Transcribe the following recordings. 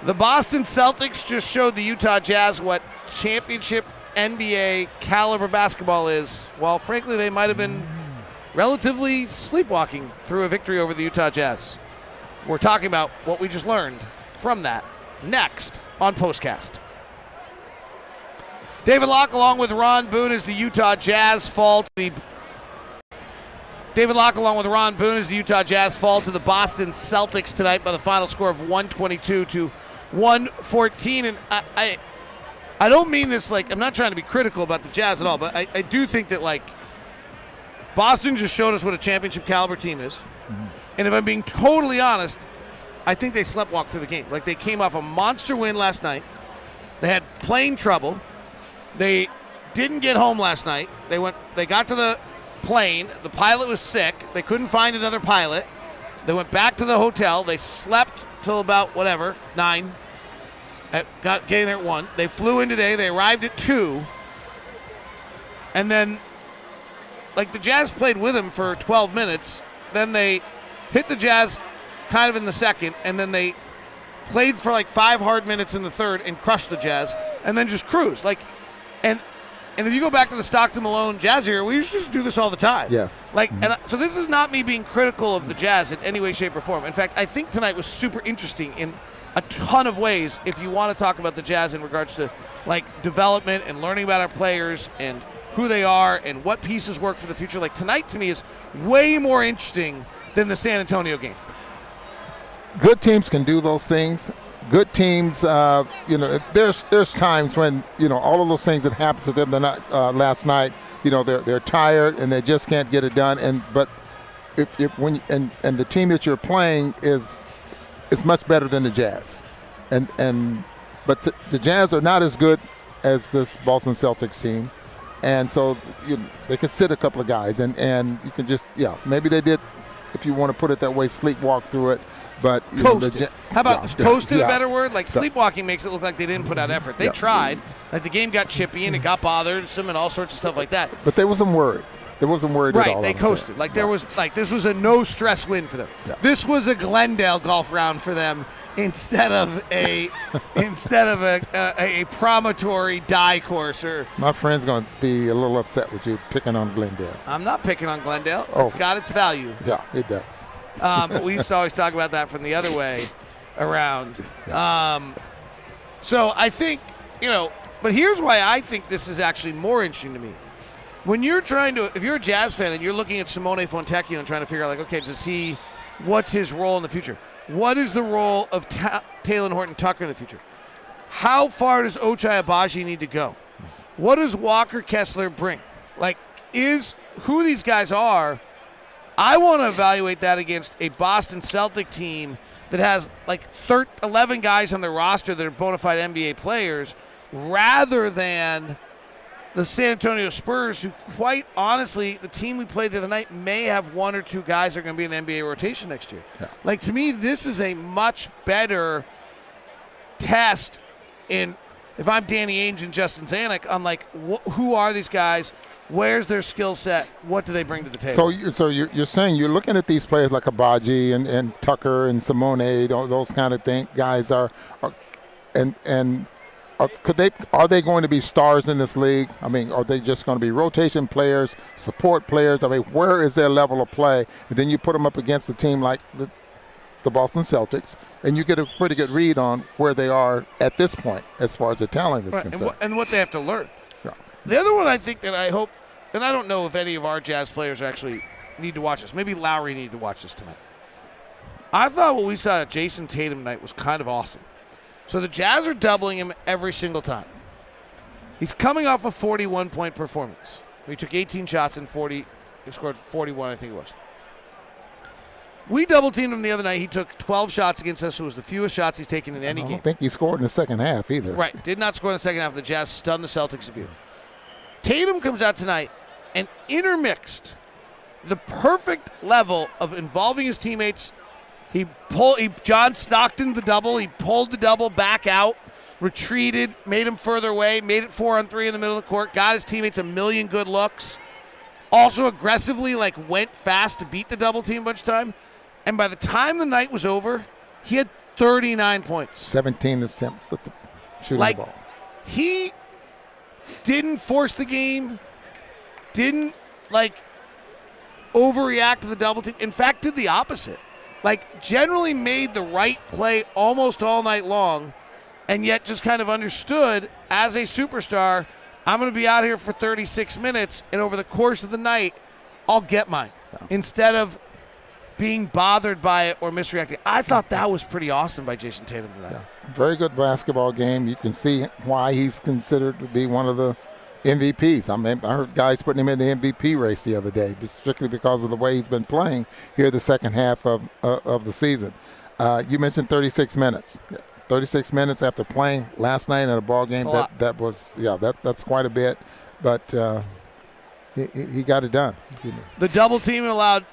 The Boston Celtics just showed the Utah Jazz what championship NBA caliber basketball is. While frankly, they might have been relatively sleepwalking through a victory over the Utah Jazz. We're talking about what we just learned from that next on POSTCAST. David Locke along with Ron Boone as the Utah Jazz fall to the Boston Celtics tonight by the final score of 122 to 114. And I don't mean this like, I'm not trying to be critical about the Jazz at all, but I do think that like Boston just showed us what a championship caliber team is. Mm-hmm. And if I'm being totally honest, I think they sleptwalked through the game. Like they came off a monster win last night. They had plane trouble. They didn't get home last night. They got to the plane. The pilot was sick. They couldn't find another pilot. They went back to the hotel. They slept till about 9. Getting there at 1. They flew in today. They arrived at 2. And then, like, the Jazz played with them for 12 minutes. Then they hit the Jazz kind of in the second. And then they played for like 5 hard minutes in the third and crushed the Jazz. And then just cruised. Like, and if you go back to the Stockton Malone Jazz era, we used to just do this all the time. Yes. Like, and so this is not me being critical of the Jazz in any way, shape, or form. In fact, I think tonight was super interesting in a ton of ways if you want to talk about the Jazz in regards to, like, development and learning about our players and who they are and what pieces work for the future. Like, tonight to me is way more interesting than the San Antonio game. Good teams can do those things. Good teams, there's times when, all of those things that happened to them last night, they're tired and they just can't get it done. But when the team that you're playing is much better than the Jazz, but the Jazz are not as good as this Boston Celtics team, and so they can sit a couple of guys and you can just maybe they did, if you want to put it that way, sleepwalk through it. But coasted. How about coasted? A better word? Like sleepwalking makes it look like they didn't put out effort. They tried. Like the game got chippy and it got bothersome and all sorts of stuff like that. But they wasn't worried. They wasn't worried at all. Right. They coasted. Like there was this was a no stress win for them. Yeah. This was a Glendale golf round for them instead of a promontory die course. My friend's going to be a little upset with you picking on Glendale. I'm not picking on Glendale. Oh. It's got its value. Yeah, it does. But we used to always talk about that from the other way around. So I think, but here's why I think this is actually more interesting to me. When you're if you're a Jazz fan and you're looking at Simone Fontecchio and trying to figure out, like, okay, what's his role in the future? What is the role of Talen Horton Tucker in the future? How far does Ochai Agbaji need to go? What does Walker Kessler bring? Like, who these guys are, I want to evaluate that against a Boston Celtic team that has like 11 guys on their roster that are bona fide NBA players, rather than the San Antonio Spurs, who quite honestly, the team we played the other night may have 1 or 2 guys that are going to be in the NBA rotation next year. Yeah. Like, to me, this is a much better test if I'm Danny Ainge and Justin Zanuck, on like, who are these guys? Where's their skill set? What do they bring to the table? So you're saying you're looking at these players like Agbaji and Tucker and Simone, those kind of guys are they going to be stars in this league? I mean, are they just going to be rotation players, support players? I mean, where is their level of play? And then you put them up against a team like the Boston Celtics, and you get a pretty good read on where they are at this point as far as the talent is concerned. And what they have to learn. Yeah. The other one I think that I hope, and I don't know if any of our Jazz players actually need to watch this. Maybe Lowry needed to watch this tonight. I thought what we saw at Jason Tatum tonight was kind of awesome. So the Jazz are doubling him every single time. He's coming off a 41-point performance. He took 18 shots and he scored 41, I think it was. We double-teamed him the other night. He took 12 shots against us, so it was the fewest shots he's taken in any game. I don't think he scored in the second half either. Right, did not score in the second half. The Jazz stunned the Celtics a bit. Tatum comes out tonight and intermixed the perfect level of involving his teammates. John Stockton the double. He pulled the double back out, retreated, made him further away, made it 4-on-3 in the middle of the court, got his teammates a million good looks. Also aggressively, went fast to beat the double team a bunch of time. And by the time the night was over, he had 39 points. 17 attempts at the shooting the ball. He didn't force the game, didn't overreact to the double team. In fact, did the opposite. Generally made the right play almost all night long, and yet just kind of understood as a superstar, I'm going to be out here for 36 minutes, and over the course of the night, I'll get mine. Yeah. Instead of being bothered by it or misreacting. I thought that was pretty awesome by Jason Tatum tonight. Yeah. Very good basketball game. You can see why he's considered to be one of the MVPs. I heard guys putting him in the MVP race the other day, strictly because of the way he's been playing here the second half of the season. You mentioned 36 minutes. 36 minutes after playing last night in a ball game. That's quite a bit, but he got it done. The double team allowed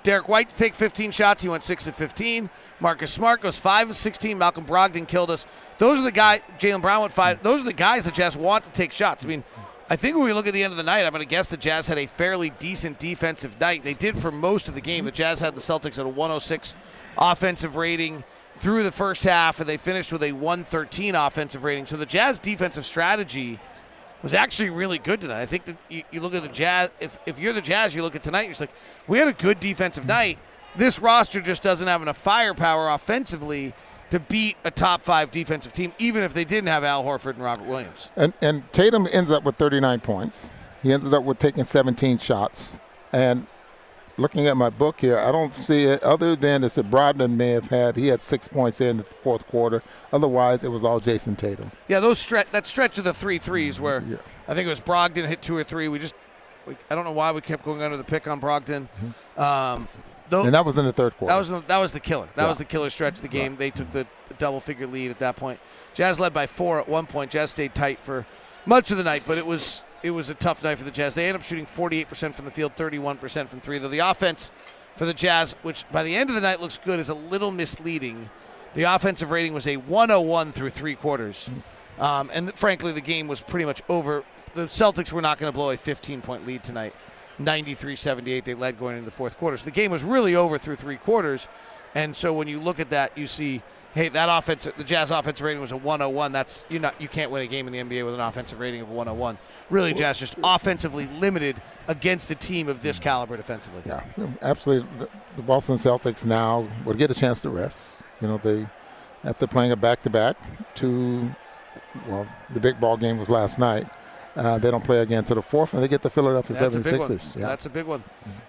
Derek White to take 15 shots. He went 6 of 15. Marcus Smart goes 5 of 16. Malcolm Brogdon killed us. Those are the guys. Jaylen Brown went 5. Those are the guys the Jazz want to take shots. I mean, I think when we look at the end of the night, I'm going to guess the Jazz had a fairly decent defensive night. They did for most of the game. The Jazz had the Celtics at a 106 offensive rating through the first half, and they finished with a 113 offensive rating. So the Jazz defensive strategy was actually really good tonight. I think that you look at the Jazz, if you're the Jazz, you look at tonight, you're just like, we had a good defensive night. This roster just doesn't have enough firepower offensively to beat a top 5 defensive team, even if they didn't have Al Horford and Robert Williams. And Tatum ends up with 39 points. He ends up with taking 17 shots. And looking at my book here, I don't see it other than that Brogdon may have had. He had 6 points there in the fourth quarter. Otherwise, it was all Jason Tatum. Yeah, that stretch of the 3 threes where I think it was Brogdon hit 2 or 3. I don't know why we kept going under the pick on Brogdon. And that was in the third quarter. That was the killer. That was the killer stretch of the game. They took the double-figure lead at that point. Jazz led by 4 at one point. Jazz stayed tight for much of the night, but it was a tough night for the Jazz. They ended up shooting 48% from the field, 31% from 3. Though the offense for the Jazz, which by the end of the night looks good, is a little misleading. The offensive rating was a 101 through 3 quarters. And frankly, the game was pretty much over. The Celtics were not going to blow a 15-point lead tonight. 93-78, they led going into the fourth quarter. So the game was really over through 3 quarters. And so when you look at that, you see, hey, the Jazz offensive rating was a 101. You can't win a game in the NBA with an offensive rating of 101. Really, Jazz just offensively limited against a team of this caliber defensively. Yeah, absolutely. The Boston Celtics now will get a chance to rest. They, after playing a back-to-back the big ball game was last night. They don't play again to the 4th, and they get the Philadelphia 76ers. Yeah. That's a big one.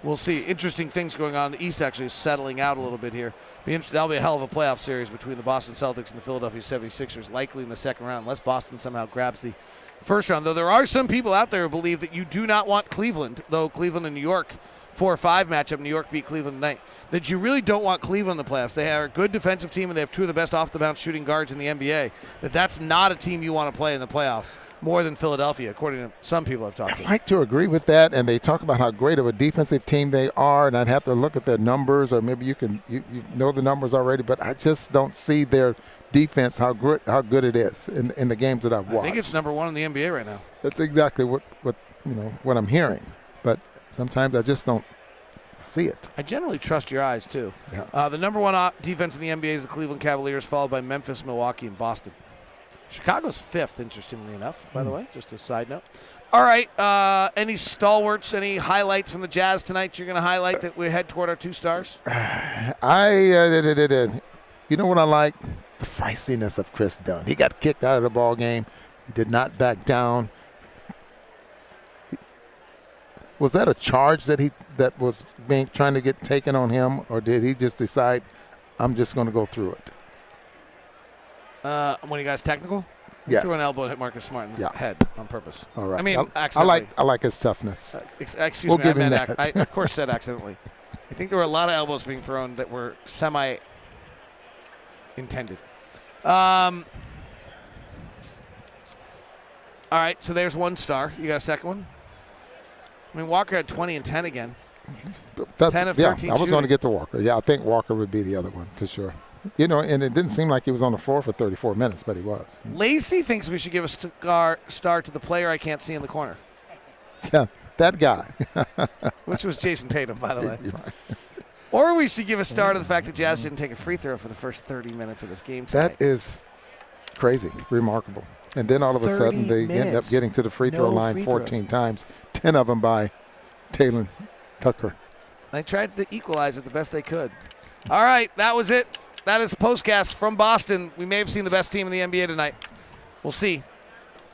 We'll see. Interesting things going on. The East actually is settling out a little bit here. That'll be a hell of a playoff series between the Boston Celtics and the Philadelphia 76ers, likely in the second round, unless Boston somehow grabs the first round. Though there are some people out there who believe that you do not want Cleveland, though Cleveland and New York, 4-5 matchup, New York beat Cleveland tonight, that you really don't want Cleveland in the playoffs. They are a good defensive team, and they have 2 of the best off-the-bounce shooting guards in the NBA. That's not a team you want to play in the playoffs more than Philadelphia, according to some people I've talked to. I'd like to agree with that, and they talk about how great of a defensive team they are, and I'd have to look at their numbers, or maybe you know the numbers already, but I just don't see their defense, how good it is in the games that I've watched. I think it's number 1 in the NBA right now. That's exactly what I'm hearing, but sometimes I just don't see it. I generally trust your eyes, too. Yeah. The number 1 defense in the NBA is the Cleveland Cavaliers, followed by Memphis, Milwaukee, and Boston. Chicago's 5th, interestingly enough, by the way, just a side note. All right, any stalwarts, any highlights from the Jazz tonight you're going to highlight that we head toward our 2 stars? You know what I like? The feistiness of Chris Dunn. He got kicked out of the ball game. He did not back down. Was that a charge that was trying to get taken on him, or did he just decide, I'm just going to go through it? When he got technical? He yes. threw an elbow and hit Marcus Smart in the head on purpose. All right. I mean, accidentally. I like his toughness. Excuse we'll me, give I him meant that. I of course said accidentally. I think there were a lot of elbows being thrown that were semi-intended. All right, so there's 1 star. You got a second one? I mean, Walker had 20 and 10 again. 10 of 13 I was going to get to Walker. Yeah, I think Walker would be the other one for sure. And it didn't seem like he was on the floor for 34 minutes, but he was. Lacey thinks we should give a star to the player I can't see in the corner. Yeah, that guy. Which was Jason Tatum, by the way. Or we should give a star to the fact that Jazz didn't take a free throw for the first 30 minutes of this game tonight. That is crazy, remarkable. And then all of a sudden they end up getting to the free throw line 14 times, 10 of them by Talen Tucker. They tried to equalize it the best they could. All right, that was it. That is POSTCAST from Boston. We may have seen the best team in the NBA tonight. We'll see.